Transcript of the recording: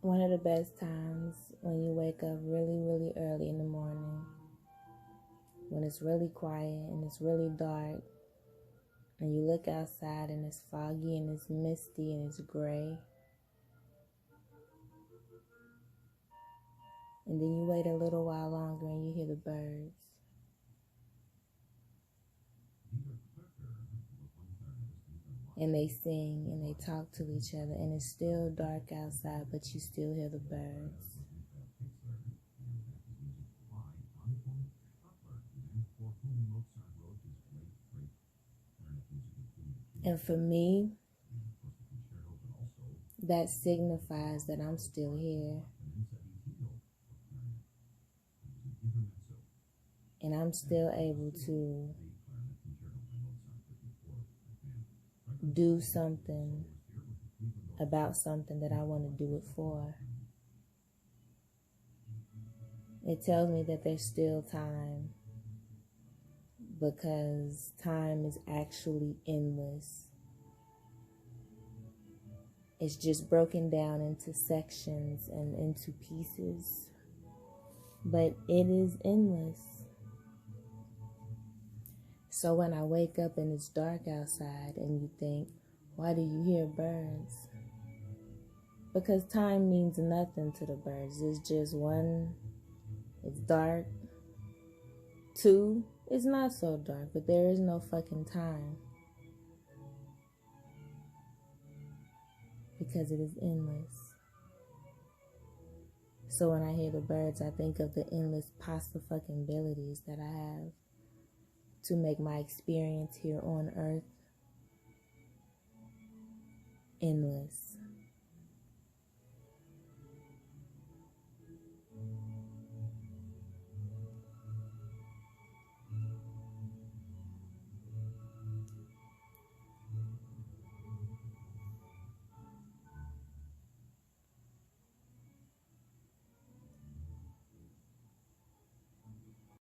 One of the best times when you wake up really, really early in the morning, when it's really quiet and it's really dark, and you look outside and it's foggy and it's misty and it's gray, and then you wait a little while longer and you hear the birds. And they sing and they talk to each other, and it's still dark outside, but you still hear the birds. And for me, that signifies that I'm still here. And I'm still able to do something about something that I want to do it for. It tells me that there's still time, because time is actually endless. It's just broken down into sections and into pieces, but it is endless. So when I wake up and it's dark outside and you think, why do you hear birds? Because time means nothing to the birds. It's just one, it's dark. Two, it's not so dark, but there is no fucking time. Because it is endless. So when I hear the birds, I think of the endless possibilities that I have to make my experience here on earth endless.